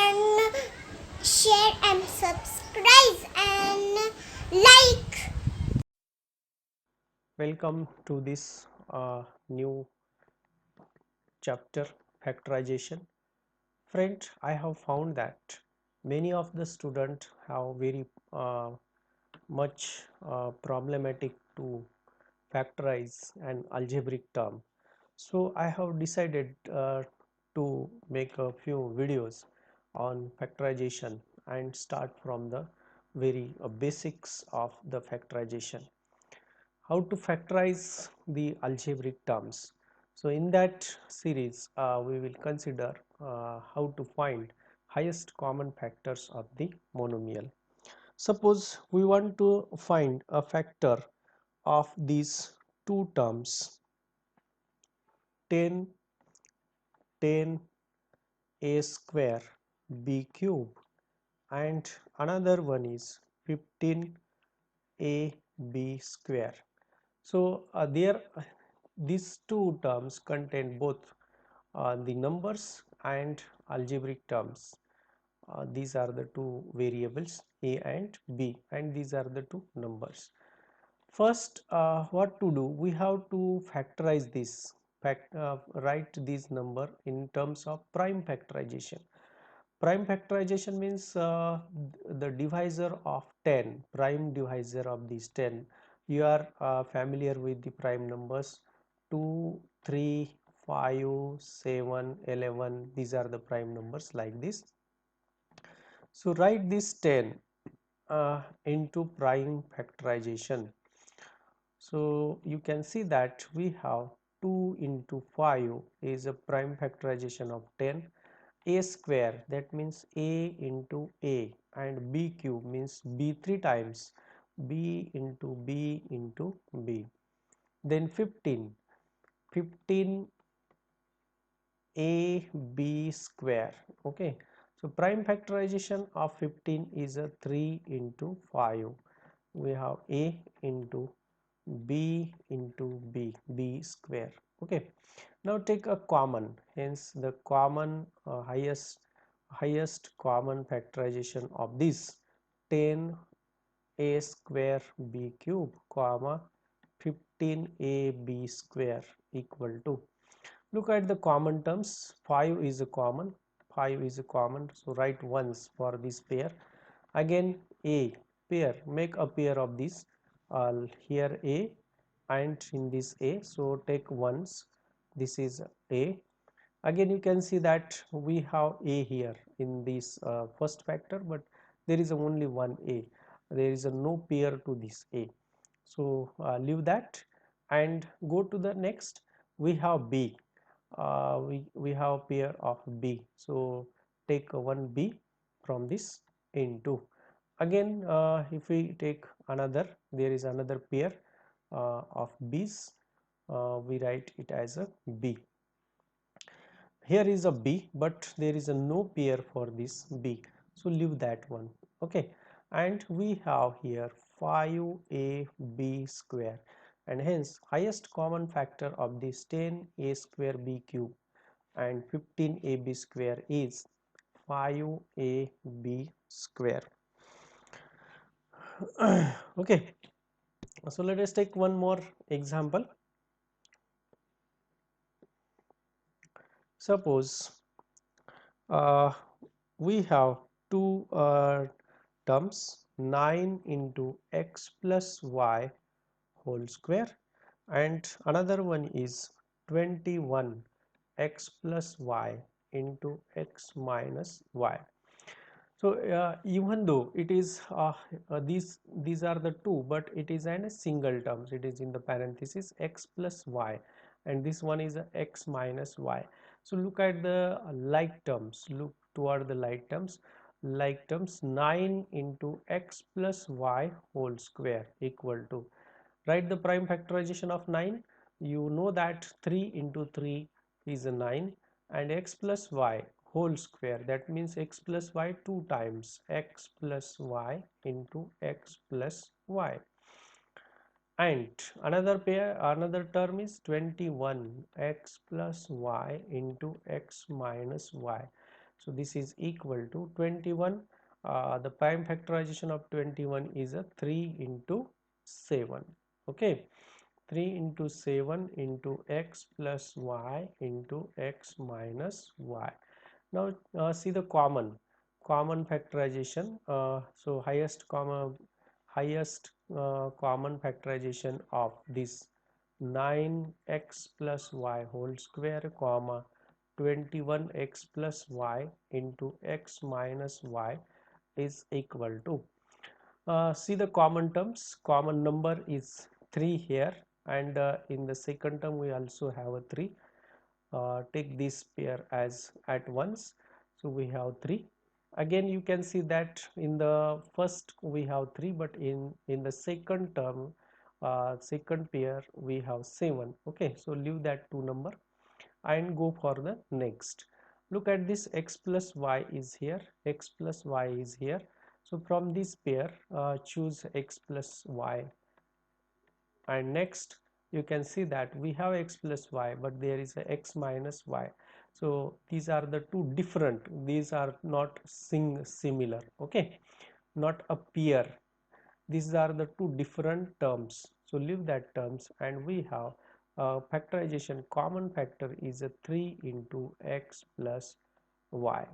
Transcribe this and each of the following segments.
and share and subscribe and like. Welcome to this new chapter, factorization. Friend, I have found that many of the students have very much problematic to factorize an algebraic term. So I have decided to make a few videos on factorization and start from the very basics of the factorization. How to factorize the algebraic terms. So in that series we will consider how to find highest common factors of the monomial. Suppose we want to find a factor of these two terms, 10 10 a square b cube, and another one is 15 a b square. So these two terms contain both the numbers and algebraic terms. These are the two variables a and b, and these are the two numbers. First, what to do? We have to factorize this. Write this number in terms of prime factorization. Prime factorization means the divisor of 10, prime divisor of these 10. You are familiar with the prime numbers 2, 3, 5, 7, 11. These are the prime numbers like this. So write this 10 into prime factorization. So you can see that we have 2 into 5 is a prime factorization of 10, a square, that means a into a, and b cube means b 3 times, b into b into b. Then 15 a b square. Okay, so prime factorization of 15 is a 3 into 5. We have a into b into b square. Okay, now take a common, hence the common highest common factorization of this 10 a square b cube comma 15 a b square equal to, look at the common terms. 5 is a common, 5 is a common, so write once for this pair. Again a pair, make a pair of this, here a and in this a, so take ones, this is a. Again you can see that we have a here in this first factor, but there is only one a, there is a no pair to this a, so leave that and go to the next. We have b, we have a pair of b, so take one b from this into. Again if we take another, there is another pair of b's, we write it as a b. Here is a b, but there is a no pair for this b, so leave that one. Okay, and we have here 5ab square, and hence highest common factor of this 10a square b cube and 15ab square is 5ab square. Okay, so let us take one more example. Suppose uh, we have two terms, 9 into x plus y whole square, and another one is 21 x plus y into x minus y. So even though it is these are the two, but it is in a single terms, it is in the parenthesis x plus y, and this one is a x minus y. So look at the like terms, look toward the like terms. Like terms, 9 into x plus y whole square equal to, write the prime factorization of 9. You know that 3 into 3 is a 9, and x plus y whole square, that means x plus y 2 times, x plus y into x plus y. And another pair, another term is 21 x plus y into x minus y. So this is equal to 21. The prime factorization of 21 is a 3 into 7. Okay, 3 into 7 into x plus y into x minus y. Now see the common factorization. So highest common factorization of this 9x plus y whole square comma 21x plus y into x minus y is equal to, see the common terms. Common number is 3 here, and in the second term we also have a 3. Take this pair as at once, so we have 3. Again you can see that in the first we have 3, but in the second term, second pair we have 7. Okay, so leave that 2 number and go for the next. Look at this, x plus y is here, x plus y is here. So from this pair choose x plus y, and next you can see that we have x plus y, but there is a x minus y. So these are the two different, these are not similar. Okay, not a pair, these are the two different terms, so leave that terms, and we have factorization. Common factor is a 3 into x plus y.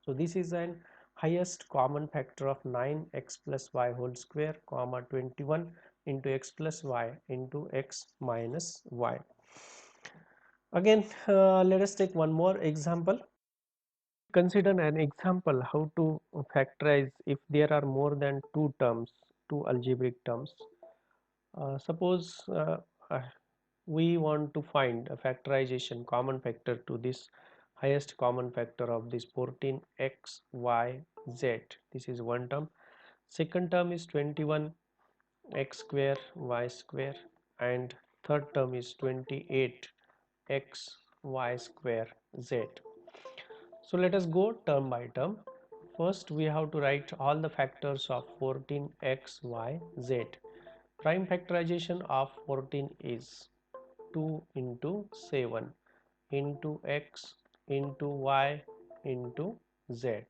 So this is an highest common factor of 9x plus y whole square comma 21 into x plus y into x minus y. Again let us take one more example. Consider an example how to factorize if there are more than two terms, two algebraic terms. Suppose uh, we want to find a factorization common factor to this highest common factor of this 14x y z. This is one term. Second term is 21 x square y square, and third term is 28 x y square z. So let us go term by term. First we have to write all the factors of 14x y z. Prime factorization of 14 is 2 into 7 into x into y into z.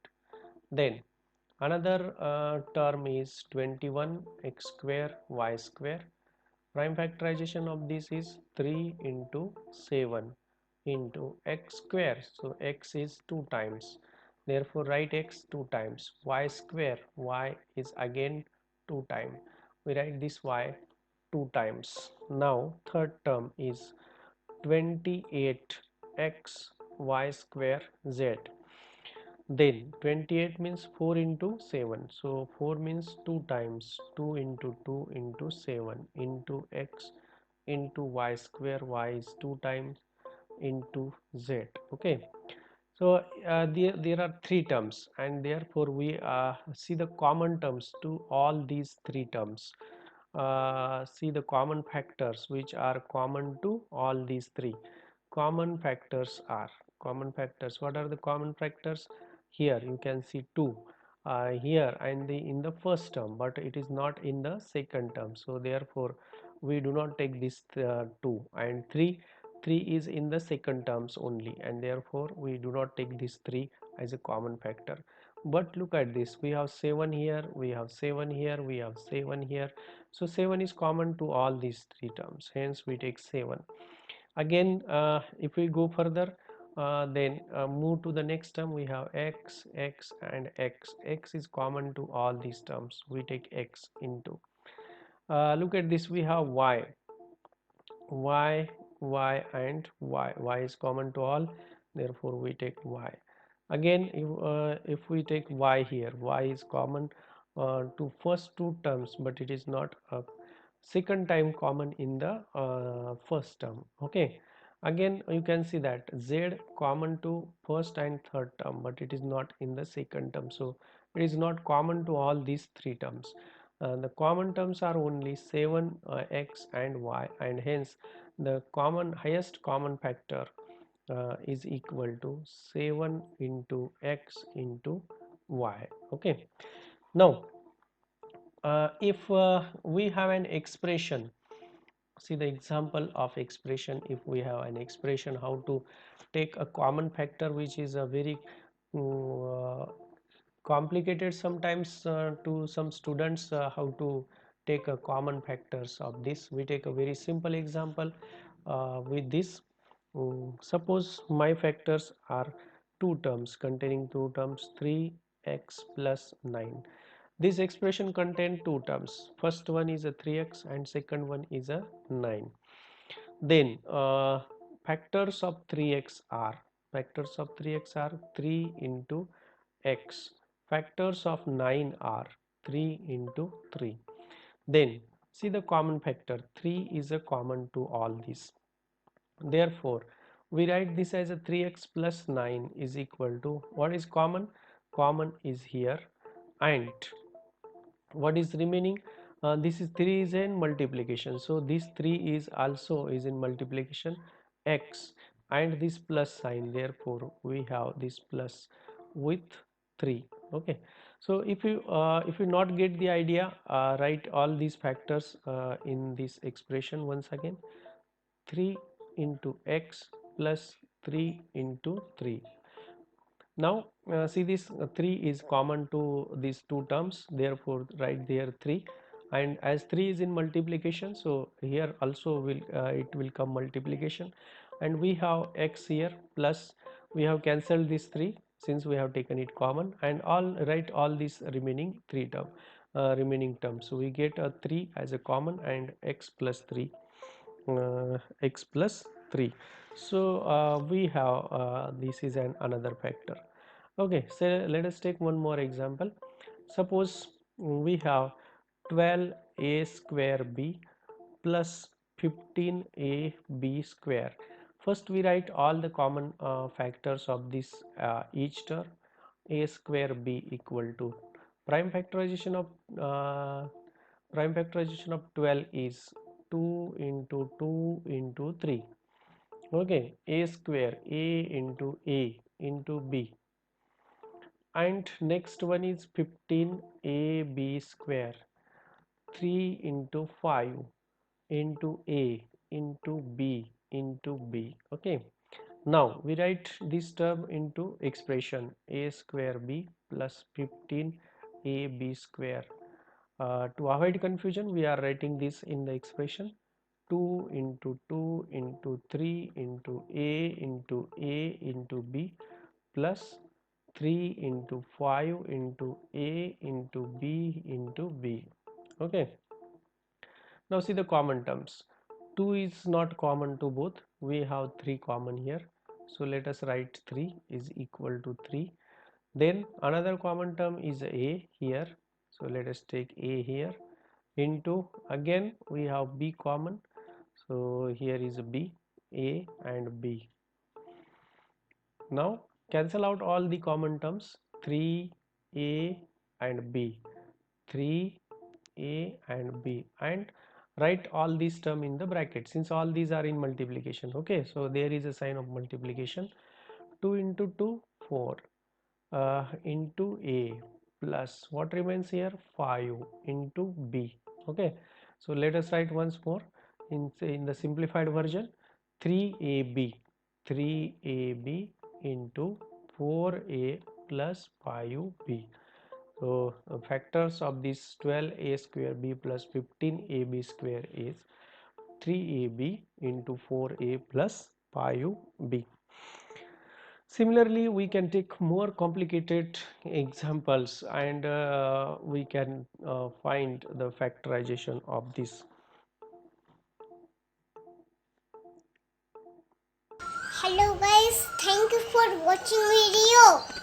Then another term is 21 x square y square. Prime factorization of this is 3 into 7 into x square. So x is 2 times. Therefore write x 2 times. Y square, y is again 2 times. We write this y 2 times. Now third term is 28 x y square z. Then 28 means 4 into 7. So 4 means 2 times. 2 into 2 into 7 into x into y square. Y is 2 times into z. Okay. So there are three terms, and therefore we see the common terms to all these three terms. See the common factors which are common to all these three. Common factors are, common factors, what are the common factors? Here you can see 2 here and in the first term, but it is not in the second term, so therefore we do not take this 2, and 3 is in the second terms only, and therefore we do not take this 3 as a common factor. But look at this, we have 7 here, we have 7 here, we have 7 here, so 7 is common to all these three terms, hence we take 7. Again if we go further, then move to the next term, we have x, x and x. X is common to all these terms, we take x into, look at this, we have y, y and y is common to all, therefore we take y. Again if we take y here, y is common to first two terms, but it is not a second time common in the first term. Okay, again you can see that z common to first and third term, but it is not in the second term, so it is not common to all these three terms. The common terms are only 7 x and y, and hence the highest common factor is equal to 7 into x into y. Okay, now if we have an expression, see the example of expression. If we have an expression how to take a common factor which is a very complicated sometimes to some students how to take a common factors of this. We take a very simple example with this. Suppose my factors are two terms containing two terms 3x plus 9. This expression contains two terms. First one is a 3x and second one is a 9. Then factors of 3x are 3 into x. Factors of 9 are 3 into 3. Then see the common factor, 3 is a common to all these. Therefore we write this as a 3x plus 9 is equal to, what is common? Common is here, and what is remaining, this is 3 is in multiplication, so this 3 is also is in multiplication x, and this plus sign, therefore we have this plus with 3. Okay, so if you not get the idea, write all these factors in this expression once again. 3 into x plus 3 into 3. Now see this 3 is common to these two terms, therefore write there 3, and as 3 is in multiplication, so here also will it will come multiplication, and we have x here plus, we have cancelled this 3 since we have taken it common, and all write all these remaining 3 remaining terms, so we get a 3 as a common and x plus 3, x plus 3. So we have this is an another factor. Okay, so let us take one more example. Suppose we have 12a square b plus 15ab square. First we write all the common factors of this each term. A square b equal to, prime factorization of uh, prime factorization of 12 is 2 into 2 into 3. Okay, a square, a into b, and next one is 15ab square, 3 into 5 into a into b into b. Okay, now we write this term into expression a square b plus 15ab square. To avoid confusion, we are writing this in the expression 2 into 2 into 3 into a into b plus 3 into 5 into a into b into b. Okay, now see the common terms. 2 is not common to both, we have 3 common here, so let us write 3 is equal to 3. Then another common term is a here, so let us take a here, into, again we have b common, so here is b, a and b. Now cancel out all the common terms, 3a and b, 3a and b, and write all these term in the bracket since all these are in multiplication. Okay, so there is a sign of multiplication. 2 into 2 4 into a plus what remains here 5 into b. Okay, so let us write once more in the simplified version, 3ab 3ab into 4a plus 5b. So factors of this 12a square b plus 15ab square is 3ab into 4a plus 5b. Similarly, we can take more complicated examples, and we can find the factorization of this. Hello guys, thank you for watching video.